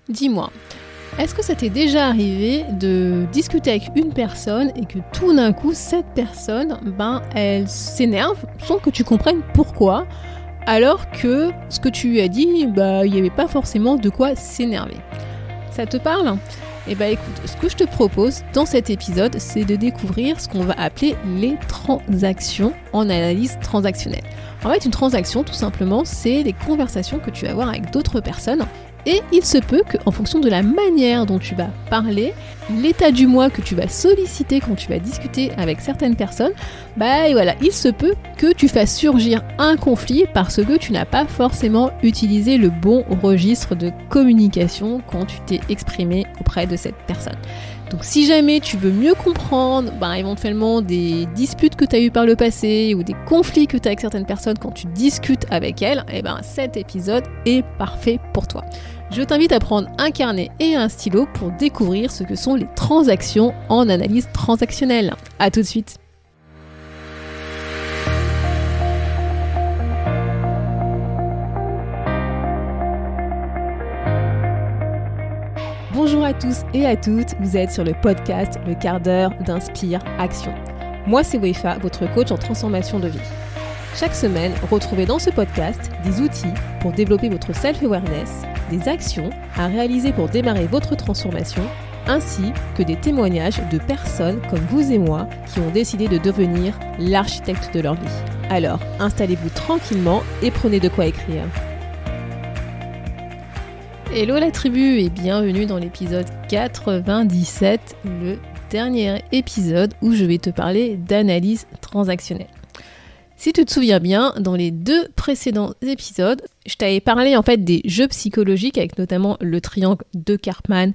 Dis-moi, est-ce que ça t'est déjà arrivé de discuter avec une personne et que tout d'un coup, cette personne, elle s'énerve sans que tu comprennes pourquoi, alors que ce que tu lui as dit, il n'y avait pas forcément de quoi s'énerver. Ça te parle ? Eh bien écoute, ce que je te propose dans cet épisode, c'est de découvrir ce qu'on va appeler les transactions en analyse transactionnelle. En fait, une transaction, tout simplement, c'est des conversations que tu vas avoir avec d'autres personnes. Et il se peut qu'en fonction de la manière dont tu vas parler, l'état du moi que tu vas solliciter quand tu vas discuter avec certaines personnes, il se peut que tu fasses surgir un conflit parce que tu n'as pas forcément utilisé le bon registre de communication quand tu t'es exprimé auprès de cette personne. Donc si jamais tu veux mieux comprendre éventuellement des disputes que tu as eues par le passé ou des conflits que tu as avec certaines personnes quand tu discutes avec elles, cet épisode est parfait pour toi. Je t'invite à prendre un carnet et un stylo pour découvrir ce que sont les transactions en analyse transactionnelle. À tout de suite. Bonjour à tous et à toutes, vous êtes sur le podcast Le quart d'heure d'Inspire Action. Moi c'est Wefa, votre coach en transformation de vie. Chaque semaine, retrouvez dans ce podcast des outils pour développer votre self-awareness, des actions à réaliser pour démarrer votre transformation, ainsi que des témoignages de personnes comme vous et moi qui ont décidé de devenir l'architecte de leur vie. Alors, installez-vous tranquillement et prenez de quoi écrire. Hello la tribu et bienvenue dans l'épisode 97, le dernier épisode où je vais te parler d'analyse transactionnelle. Si tu te souviens bien, dans les 2 précédents épisodes, je t'avais parlé en fait des jeux psychologiques avec notamment le triangle de Karpman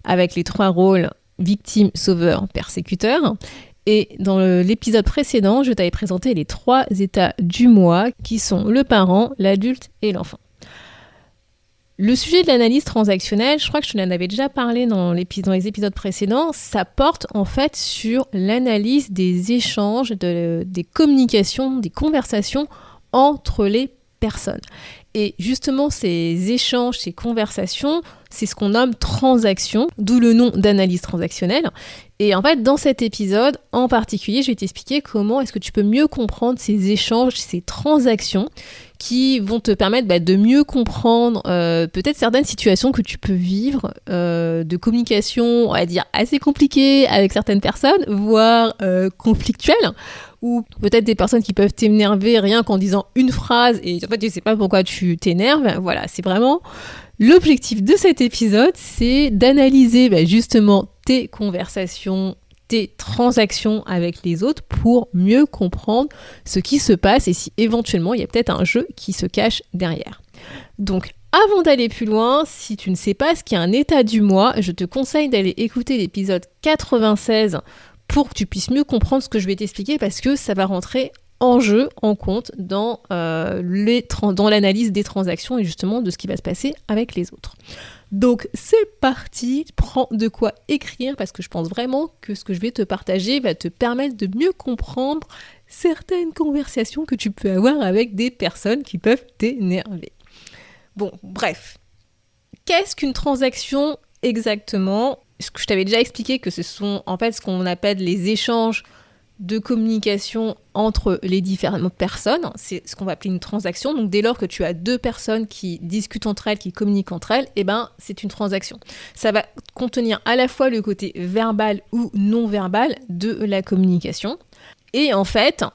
avec les 3 rôles victime, sauveur, persécuteur. Et dans l'épisode précédent, je t'avais présenté les 3 états du moi qui sont le parent, l'adulte et l'enfant. Le sujet de l'analyse transactionnelle, je crois que je te l'en avais déjà parlé dans les épisodes précédents, ça porte en fait sur l'analyse des échanges, des communications, des conversations entre les personnes. Et justement, ces échanges, ces conversations, c'est ce qu'on nomme transactions, d'où le nom d'analyse transactionnelle. Et en fait, dans cet épisode en particulier, je vais t'expliquer comment est-ce que tu peux mieux comprendre ces échanges, ces transactions qui vont te permettre de mieux comprendre peut-être certaines situations que tu peux vivre de communication, on va dire, assez compliquées avec certaines personnes, voire conflictuelles, ou peut-être des personnes qui peuvent t'énerver rien qu'en disant une phrase et en fait tu sais pas pourquoi tu t'énerves. Voilà, c'est vraiment l'objectif de cet épisode, c'est d'analyser justement tes conversations, tes transactions avec les autres pour mieux comprendre ce qui se passe et si éventuellement il y a peut-être un jeu qui se cache derrière. Donc avant d'aller plus loin, si tu ne sais pas ce qu'est un état du moi, je te conseille d'aller écouter l'épisode 96 pour que tu puisses mieux comprendre ce que je vais t'expliquer parce que ça va rentrer en jeu, en compte dans l'analyse des transactions et justement de ce qui va se passer avec les autres. Donc c'est parti, prends de quoi écrire parce que je pense vraiment que ce que je vais te partager va te permettre de mieux comprendre certaines conversations que tu peux avoir avec des personnes qui peuvent t'énerver. Bon, bref. Qu'est-ce qu'une transaction exactement ? Ce que je t'avais déjà expliqué que ce sont en fait ce qu'on appelle les échanges de communication entre les différentes personnes, c'est ce qu'on va appeler une transaction. Donc dès lors que tu as 2 personnes qui discutent entre elles, qui communiquent entre elles, c'est une transaction. Ça va contenir à la fois le côté verbal ou non verbal de la communication. Et en fait,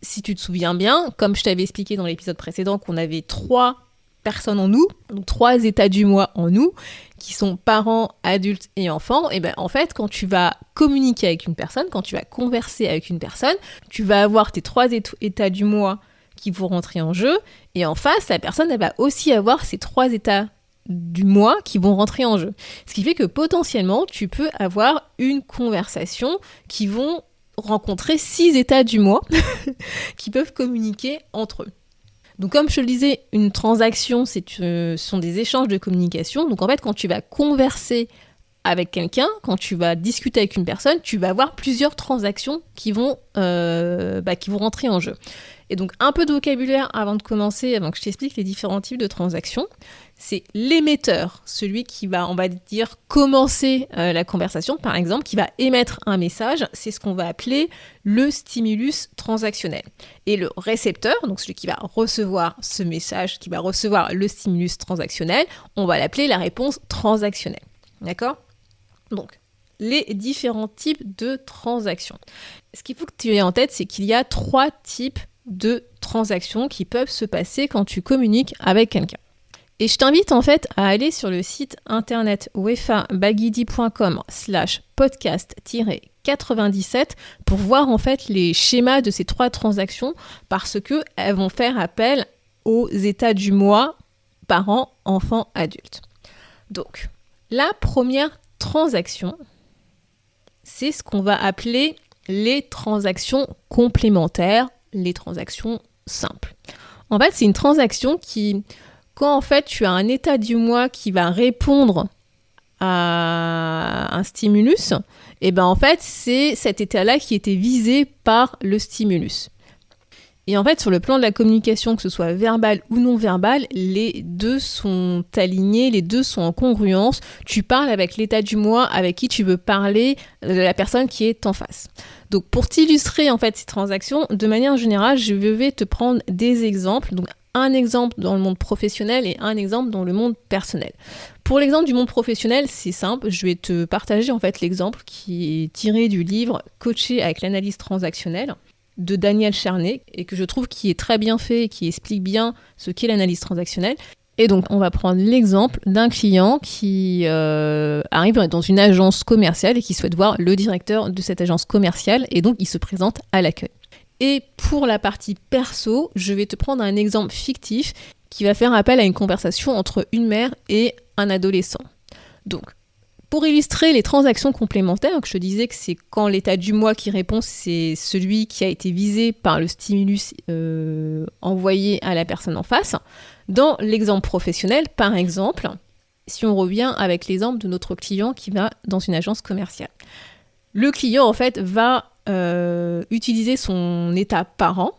si tu te souviens bien, comme je t'avais expliqué dans l'épisode précédent qu'on avait 3 personnes en nous, donc 3 états du moi en nous, qui sont parents, adultes et enfants, et en fait, quand tu vas communiquer avec une personne, quand tu vas converser avec une personne, tu vas avoir tes 3 états du moi qui vont rentrer en jeu, et en face, la personne, elle va aussi avoir ces 3 états du moi qui vont rentrer en jeu. Ce qui fait que potentiellement, tu peux avoir une conversation qui vont rencontrer 6 états du moi qui peuvent communiquer entre eux. Donc comme je te le disais, une transaction, ce sont des échanges de communication. Donc en fait, quand tu vas converser avec quelqu'un, quand tu vas discuter avec une personne, tu vas avoir plusieurs transactions qui vont rentrer en jeu. Et donc, un peu de vocabulaire avant de commencer, avant que je t'explique les différents types de transactions. C'est l'émetteur, celui qui va, on va dire, commencer la conversation, par exemple, qui va émettre un message. C'est ce qu'on va appeler le stimulus transactionnel. Et le récepteur, donc celui qui va recevoir ce message, qui va recevoir le stimulus transactionnel, on va l'appeler la réponse transactionnelle. D'accord ? Donc, les différents types de transactions. Ce qu'il faut que tu aies en tête, c'est qu'il y a 3 types de transactions qui peuvent se passer quand tu communiques avec quelqu'un. Et je t'invite en fait à aller sur le site internet wefabagidi.com/podcast-97 pour voir en fait les schémas de ces 3 transactions parce qu'elles vont faire appel aux états du moi, parent, enfant, adulte. Donc, la première transaction, c'est ce qu'on va appeler les transactions complémentaires, les transactions simples. En fait, c'est une transaction qui, quand en fait tu as un état du moi qui va répondre à un stimulus, et ben en fait c'est cet état-là qui était visé par le stimulus. Et en fait, sur le plan de la communication, que ce soit verbal ou non verbal, les deux sont alignés, les deux sont en congruence. Tu parles avec l'état du moi avec qui tu veux parler de la personne qui est en face. Donc, pour t'illustrer en fait ces transactions, de manière générale, je vais te prendre des exemples. Donc, un exemple dans le monde professionnel et un exemple dans le monde personnel. Pour l'exemple du monde professionnel, c'est simple. Je vais te partager en fait l'exemple qui est tiré du livre Coacher avec l'analyse transactionnelle de Daniel Charnet et que je trouve qui est très bien fait et qui explique bien ce qu'est l'analyse transactionnelle. Et donc, on va prendre l'exemple d'un client qui arrive dans une agence commerciale et qui souhaite voir le directeur de cette agence commerciale et donc il se présente à l'accueil. Et pour la partie perso, je vais te prendre un exemple fictif qui va faire appel à une conversation entre une mère et un adolescent. Donc, pour illustrer les transactions complémentaires, que je te disais que c'est quand l'état du moi qui répond, c'est celui qui a été visé par le stimulus envoyé à la personne en face. Dans l'exemple professionnel, par exemple, si on revient avec l'exemple de notre client qui va dans une agence commerciale. Le client, en fait, va utiliser son état parent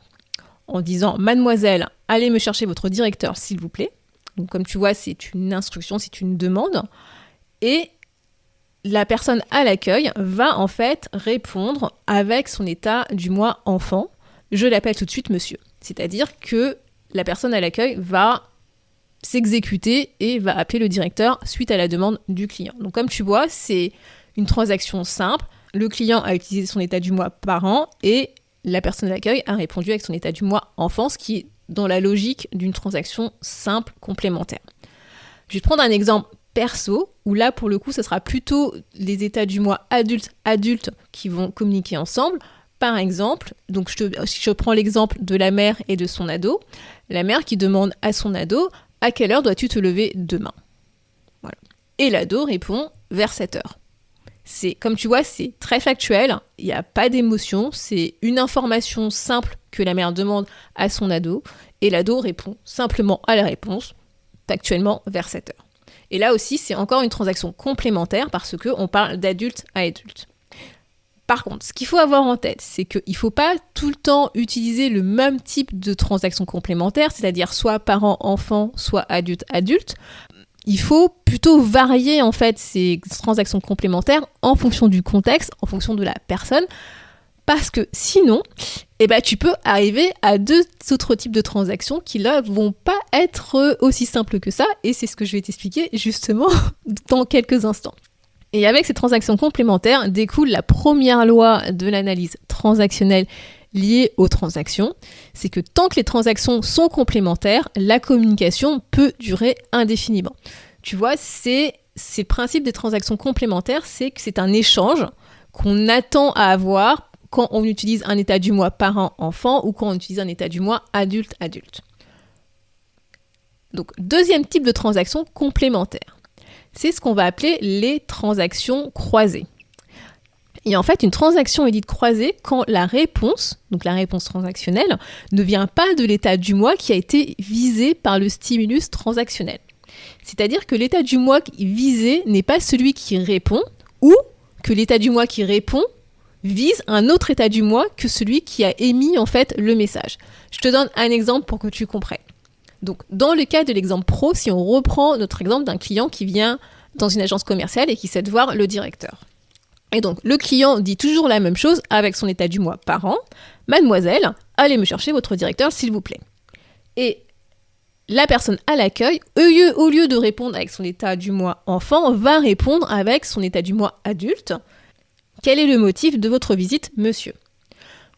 en disant « Mademoiselle, allez me chercher votre directeur, s'il vous plaît ». Donc, comme tu vois, c'est une instruction, c'est une demande. Et la personne à l'accueil va en fait répondre avec son état du moi enfant. Je l'appelle tout de suite monsieur. C'est-à-dire que la personne à l'accueil va s'exécuter et va appeler le directeur suite à la demande du client. Donc comme tu vois, c'est une transaction simple. Le client a utilisé son état du moi parent et la personne à l'accueil a répondu avec son état du moi enfant, ce qui est dans la logique d'une transaction simple complémentaire. Je vais te prendre un exemple perso, où là, pour le coup, ce sera plutôt les états du moi adulte qui vont communiquer ensemble. Par exemple, donc je prends l'exemple de la mère et de son ado. La mère qui demande à son ado « À quelle heure dois-tu te lever demain ?» Voilà. Et l'ado répond « Vers 7 heures ». C'est, comme tu vois, c'est très factuel, il n'y a pas d'émotion, c'est une information simple que la mère demande à son ado, et l'ado répond simplement à la réponse, factuellement vers 7 heures. Et là aussi, c'est encore une transaction complémentaire parce qu'on parle d'adulte à adulte. Par contre, ce qu'il faut avoir en tête, c'est qu'il ne faut pas tout le temps utiliser le même type de transaction complémentaire, c'est-à-dire soit parent-enfant, soit adulte-adulte. Il faut plutôt varier en fait ces transactions complémentaires en fonction du contexte, en fonction de la personne, parce que sinon, tu peux arriver à 2 autres types de transactions qui là vont pas être aussi simples que ça, et c'est ce que je vais t'expliquer justement dans quelques instants. Et avec ces transactions complémentaires découle la première loi de l'analyse transactionnelle liée aux transactions, c'est que tant que les transactions sont complémentaires, la communication peut durer indéfiniment. Tu vois, c'est le principe des transactions complémentaires, c'est que c'est un échange qu'on attend à avoir quand on utilise un état du moi parent-enfant ou quand on utilise un état du moi adulte-adulte. Donc, deuxième type de transaction complémentaire, c'est ce qu'on va appeler les transactions croisées. Et en fait, une transaction est dite croisée quand la réponse, donc la réponse transactionnelle, ne vient pas de l'état du moi qui a été visé par le stimulus transactionnel. C'est-à-dire que l'état du moi visé n'est pas celui qui répond, ou que l'état du moi qui répond vise un autre état du moi que celui qui a émis en fait le message. Je te donne un exemple pour que tu comprennes. Donc, dans le cas de l'exemple pro, si on reprend notre exemple d'un client qui vient dans une agence commerciale et qui souhaite voir le directeur. Et donc, le client dit toujours la même chose avec son état du moi parent. Mademoiselle, allez me chercher votre directeur, s'il vous plaît. Et la personne à l'accueil, au lieu de répondre avec son état du moi enfant, va répondre avec son état du moi adulte. Quel est le motif de votre visite, monsieur ?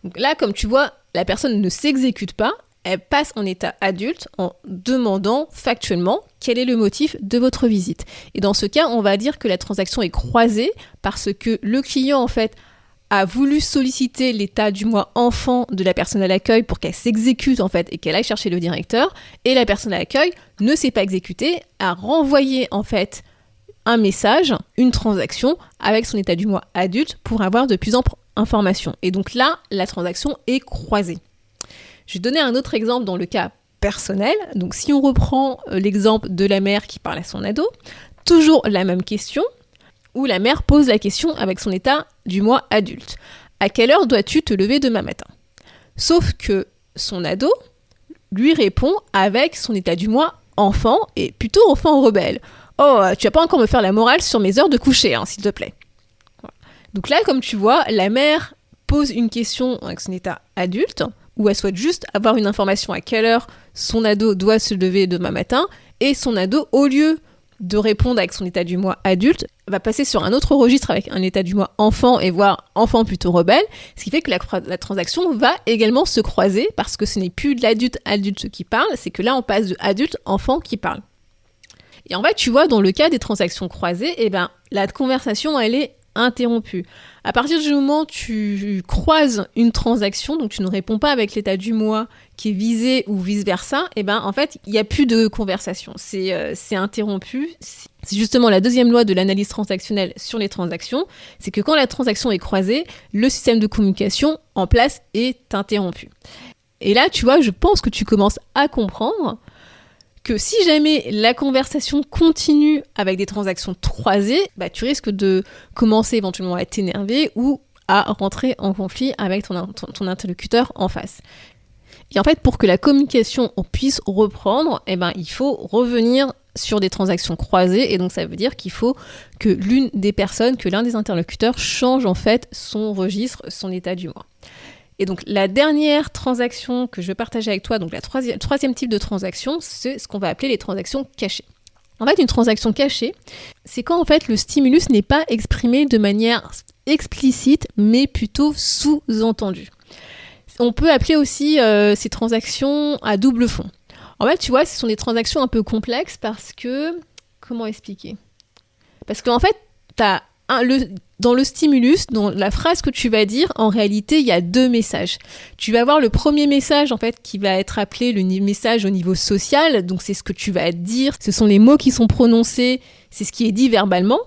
Donc là, comme tu vois, la personne ne s'exécute pas, elle passe en état adulte en demandant factuellement quel est le motif de votre visite. Et dans ce cas, on va dire que la transaction est croisée parce que le client, en fait, a voulu solliciter l'état du moi enfant de la personne à l'accueil pour qu'elle s'exécute, en fait, et qu'elle aille chercher le directeur. Et la personne à l'accueil ne s'est pas exécutée, a renvoyé, en fait, un message, une transaction avec son état du moi adulte pour avoir de plus amples informations. Et donc là, la transaction est croisée. Je vais donner un autre exemple dans le cas personnel. Donc si on reprend l'exemple de la mère qui parle à son ado, toujours la même question, où la mère pose la question avec son état du moi adulte. À quelle heure dois-tu te lever demain matin ? Sauf que son ado lui répond avec son état du moi enfant, et plutôt enfant rebelle. Oh, tu vas pas encore me faire la morale sur mes heures de coucher, hein, s'il te plaît. Voilà. Donc là, comme tu vois, la mère pose une question avec son état adulte, où elle souhaite juste avoir une information à quelle heure son ado doit se lever demain matin, et son ado, au lieu de répondre avec son état du moi adulte, va passer sur un autre registre avec un état du moi enfant, et voire enfant plutôt rebelle, ce qui fait que la transaction va également se croiser, parce que ce n'est plus de l'adulte qui parle, c'est que là on passe de adulte-enfant qui parle. Et en fait, tu vois, dans le cas des transactions croisées, la conversation, elle est interrompue. À partir du moment où tu croises une transaction, donc tu ne réponds pas avec l'état du moi qui est visé ou vice-versa, en fait, il n'y a plus de conversation. C'est interrompu. C'est justement la deuxième loi de l'analyse transactionnelle sur les transactions, c'est que quand la transaction est croisée, le système de communication en place est interrompu. Et là, tu vois, je pense que tu commences à comprendre que si jamais la conversation continue avec des transactions croisées, tu risques de commencer éventuellement à t'énerver ou à rentrer en conflit avec ton interlocuteur en face. Et en fait, pour que la communication puisse reprendre, il faut revenir sur des transactions croisées, et donc ça veut dire qu'il faut que l'un des interlocuteurs change en fait son registre, son état du moi. Et donc, la dernière transaction que je vais partager avec toi, donc le troisième type de transaction, c'est ce qu'on va appeler les transactions cachées. En fait, une transaction cachée, c'est quand en fait le stimulus n'est pas exprimé de manière explicite, mais plutôt sous-entendu. On peut appeler aussi ces transactions à double fond. En fait, tu vois, ce sont des transactions un peu complexes parce que... Comment expliquer ? Parce qu'en fait, dans le stimulus, dans la phrase que tu vas dire, en réalité, il y a deux messages. Tu vas avoir le premier message, en fait, qui va être appelé le message au niveau social. Donc, c'est ce que tu vas dire. Ce sont les mots qui sont prononcés. C'est ce qui est dit verbalement.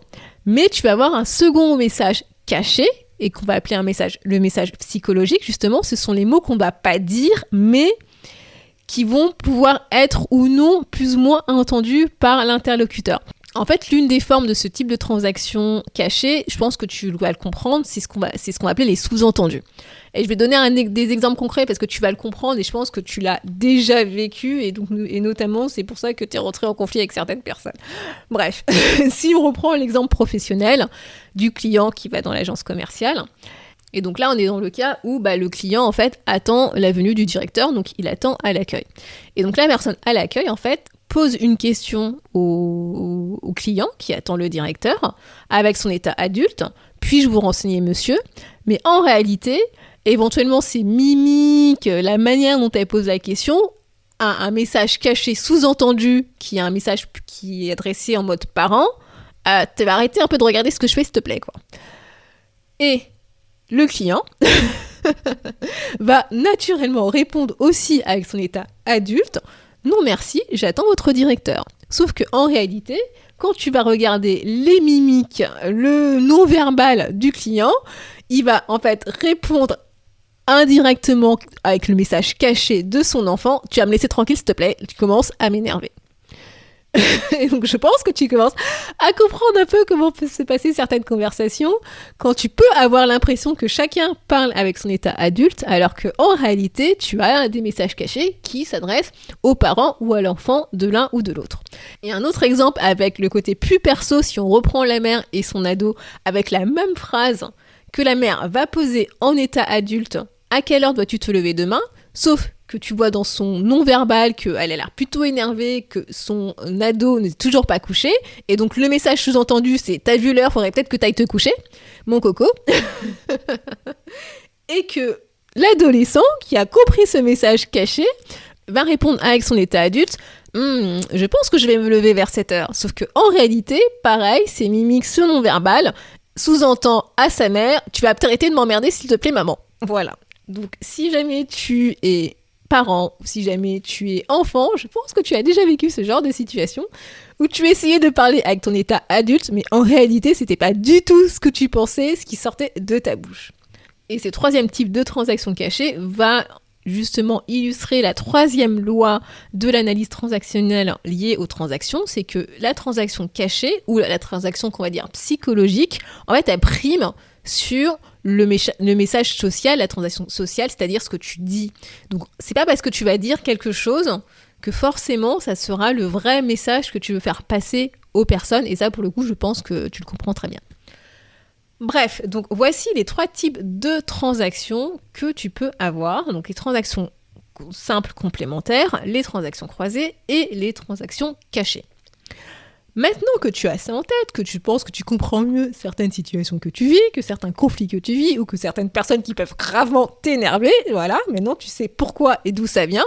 Mais tu vas avoir un second message caché et qu'on va appeler le message psychologique. Justement, ce sont les mots qu'on ne va pas dire, mais qui vont pouvoir être ou non plus ou moins entendus par l'interlocuteur. En fait, l'une des formes de ce type de transaction cachée, je pense que tu dois le comprendre, c'est ce qu'on va appeler les sous-entendus. Et je vais donner des exemples concrets parce que tu vas le comprendre et je pense que tu l'as déjà vécu et notamment c'est pour ça que tu es rentré en conflit avec certaines personnes. Bref, si on reprend l'exemple professionnel du client qui va dans l'agence commerciale, et donc là on est dans le cas où le client en fait attend la venue du directeur, donc il attend à l'accueil. Et donc la personne à l'accueil en fait pose une question au client qui attend le directeur avec son état adulte. Puis-je vous renseigner, monsieur ? Mais en réalité, éventuellement, ses mimiques, la manière dont elle pose la question, un message caché sous-entendu qui est un message qui est adressé en mode parent. Tu vas arrêter un peu de regarder ce que je fais, s'il te plaît, quoi. Et le client va naturellement répondre aussi avec son état adulte. Non merci, j'attends votre directeur. Sauf qu'en réalité, quand tu vas regarder les mimiques, le non-verbal du client, il va en fait répondre indirectement avec le message caché de son enfant. Tu vas me laisser tranquille s'il te plaît, tu commences à m'énerver. Et donc je pense que tu commences à comprendre un peu comment peut se passer certaines conversations quand tu peux avoir l'impression que chacun parle avec son état adulte, alors qu'en réalité, tu as des messages cachés qui s'adressent aux parents ou à l'enfant de l'un ou de l'autre. Et un autre exemple avec le côté plus perso, si on reprend la mère et son ado avec la même phrase que la mère va poser en état adulte, à quelle heure dois-tu te lever demain, sauf que tu vois dans son non-verbal qu'elle a l'air plutôt énervée, que son ado n'est toujours pas couché, et donc le message sous-entendu c'est « t'as vu l'heure, faudrait peut-être que t'ailles te coucher, mon coco », et que l'adolescent qui a compris ce message caché va répondre avec son état adulte « je pense que je vais me lever vers 7 heures », sauf qu'en réalité, pareil, c'est mimique ce non-verbal, sous-entend à sa mère « tu vas peut-être arrêter de m'emmerder s'il te plaît maman ». Voilà. Donc si jamais tu es parent, ou si jamais tu es enfant, je pense que tu as déjà vécu ce genre de situation où tu essayais de parler avec ton état adulte, mais en réalité, c'était pas du tout ce que tu pensais, ce qui sortait de ta bouche. Et ce troisième type de transaction cachée va justement illustrer la troisième loi de l'analyse transactionnelle liée aux transactions, c'est que la transaction cachée, ou la transaction qu'on va dire psychologique, en fait, elle prime sur le message social, la transaction sociale, c'est-à-dire ce que tu dis. Donc, c'est pas parce que tu vas dire quelque chose que forcément, ça sera le vrai message que tu veux faire passer aux personnes. Et ça, pour le coup, je pense que tu le comprends très bien. Bref, donc voici les 3 types de transactions que tu peux avoir. Donc, les transactions simples complémentaires, les transactions croisées et les transactions cachées. Maintenant que tu as ça en tête, que tu penses que tu comprends mieux certaines situations que tu vis, que certains conflits que tu vis, ou que certaines personnes qui peuvent gravement t'énerver, voilà, maintenant tu sais pourquoi et d'où ça vient,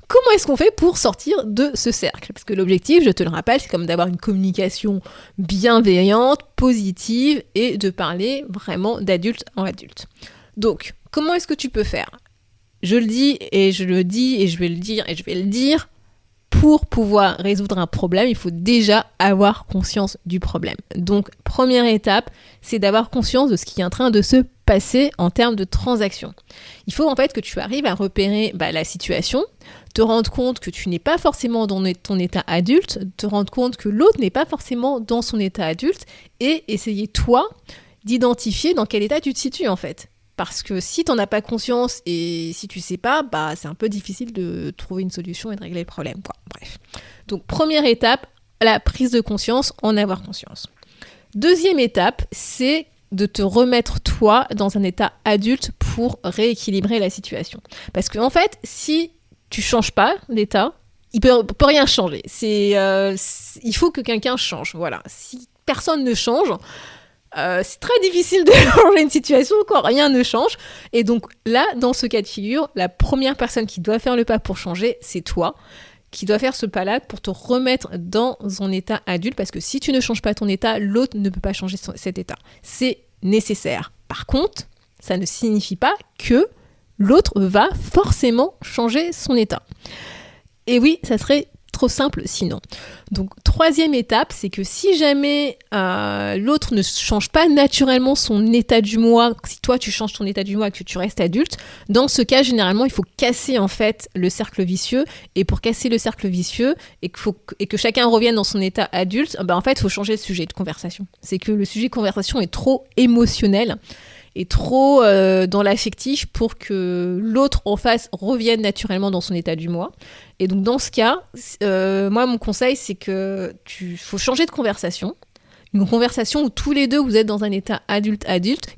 comment est-ce qu'on fait pour sortir de ce cercle ? Parce que l'objectif, je te le rappelle, c'est comme d'avoir une communication bienveillante, positive, et de parler vraiment d'adulte en adulte. Donc, comment est-ce que tu peux faire ? Je le dis, et je le dis, et je vais le dire, et je vais le dire, pour pouvoir résoudre un problème, il faut déjà avoir conscience du problème. Donc, première étape, c'est d'avoir conscience de ce qui est en train de se passer en termes de transaction. Il faut en fait que tu arrives à repérer la situation, te rendre compte que tu n'es pas forcément dans ton état adulte, te rendre compte que l'autre n'est pas forcément dans son état adulte, et essayer toi d'identifier dans quel état tu te situes en fait. Parce que si t'en as pas conscience et si tu sais pas, c'est un peu difficile de trouver une solution et de régler le problème, quoi. Bref. Donc, première étape, la prise de conscience, en avoir conscience. Deuxième étape, c'est de te remettre toi dans un état adulte pour rééquilibrer la situation. Parce qu'en fait, si tu changes pas d'état, il peut rien changer. Il faut que quelqu'un change, voilà. Si personne ne change, c'est très difficile de changer une situation quand rien ne change. Et donc là, dans ce cas de figure, la première personne qui doit faire le pas pour changer, c'est toi, qui doit faire ce pas-là pour te remettre dans un état adulte. Parce que si tu ne changes pas ton état, l'autre ne peut pas changer cet état. C'est nécessaire. Par contre, ça ne signifie pas que l'autre va forcément changer son état. Et oui, ça serait trop simple sinon. Donc, troisième étape, c'est que si jamais l'autre ne change pas naturellement son état du moi, si toi tu changes ton état du moi et que tu restes adulte, dans ce cas, généralement, il faut casser en fait le cercle vicieux. Et pour casser le cercle vicieux et que chacun revienne dans son état adulte, en fait, il faut changer de sujet de conversation. C'est que le sujet de conversation est trop émotionnel et trop dans l'affectif pour que l'autre en face revienne naturellement dans son état du moi. Et donc dans ce cas, moi mon conseil c'est que faut changer de conversation. Une conversation où tous les deux vous êtes dans un état adulte,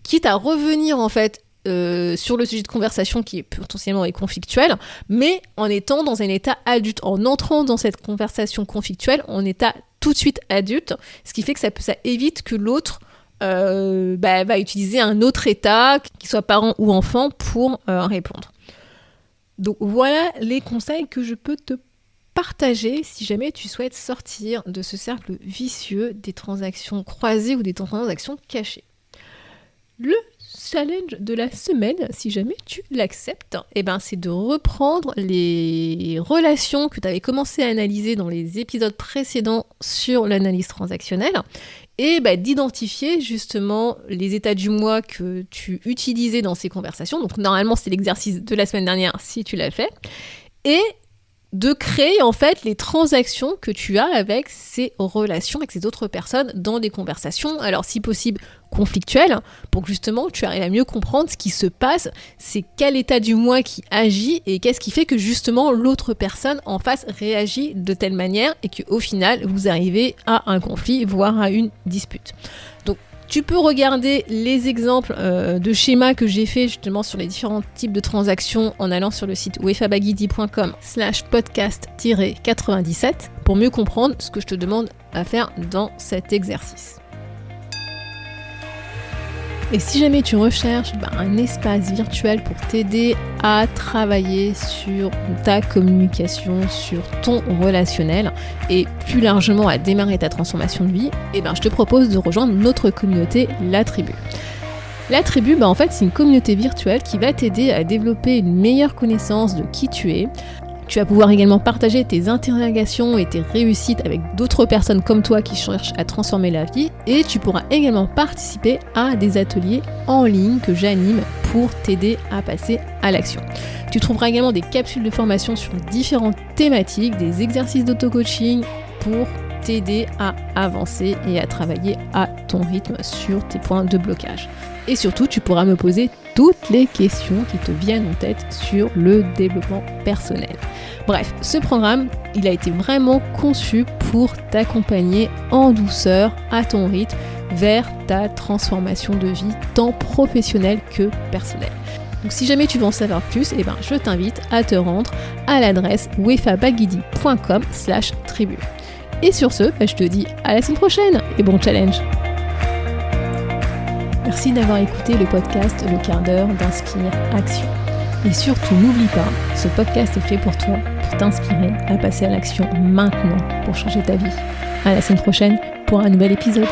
quitte à revenir en fait sur le sujet de conversation qui est potentiellement conflictuel, mais en étant dans un état adulte, en entrant dans cette conversation conflictuelle en état tout de suite adulte, ce qui fait que ça évite que l'autre va utiliser un autre état, qu'il soit parent ou enfant, pour répondre. Donc voilà les conseils que je peux te partager si jamais tu souhaites sortir de ce cercle vicieux des transactions croisées ou des transactions cachées. Le challenge de la semaine, si jamais tu l'acceptes, c'est de reprendre les relations que tu avais commencé à analyser dans les épisodes précédents sur l'analyse transactionnelle et d'identifier justement les états du moi que tu utilisais dans ces conversations. Donc normalement, c'est l'exercice de la semaine dernière si tu l'as fait. Et de créer en fait les transactions que tu as avec ces relations, avec ces autres personnes dans des conversations, alors si possible conflictuelles, pour que justement tu arrives à mieux comprendre ce qui se passe, c'est quel état du moi qui agit et qu'est-ce qui fait que justement l'autre personne en face réagit de telle manière et qu'au final vous arrivez à un conflit, voire à une dispute. Donc tu peux regarder les exemples de schémas que j'ai fait justement sur les différents types de transactions en allant sur le site wefabagidi.com/podcast-97 pour mieux comprendre ce que je te demande à faire dans cet exercice. Et si jamais tu recherches un espace virtuel pour t'aider à travailler sur ta communication, sur ton relationnel et plus largement à démarrer ta transformation de vie, je te propose de rejoindre notre communauté, La Tribu. La Tribu, en fait, c'est une communauté virtuelle qui va t'aider à développer une meilleure connaissance de qui tu es. Tu vas pouvoir également partager tes interrogations et tes réussites avec d'autres personnes comme toi qui cherchent à transformer la vie et tu pourras également participer à des ateliers en ligne que j'anime pour t'aider à passer à l'action. Tu trouveras également des capsules de formation sur différentes thématiques, des exercices d'auto-coaching pour t'aider à avancer et à travailler à ton rythme sur tes points de blocage. Et surtout, tu pourras me poser toutes les questions qui te viennent en tête sur le développement personnel. Bref, ce programme, il a été vraiment conçu pour t'accompagner en douceur, à ton rythme, vers ta transformation de vie, tant professionnelle que personnelle. Donc si jamais tu veux en savoir plus, je t'invite à te rendre à l'adresse wefabagidi.com/tribu. Et sur ce, je te dis à la semaine prochaine et bon challenge. Merci d'avoir écouté le podcast Le quart d'heure d'Inspire Action. Et surtout, n'oublie pas, ce podcast est fait pour toi, pour t'inspirer à passer à l'action maintenant pour changer ta vie. À la semaine prochaine pour un nouvel épisode.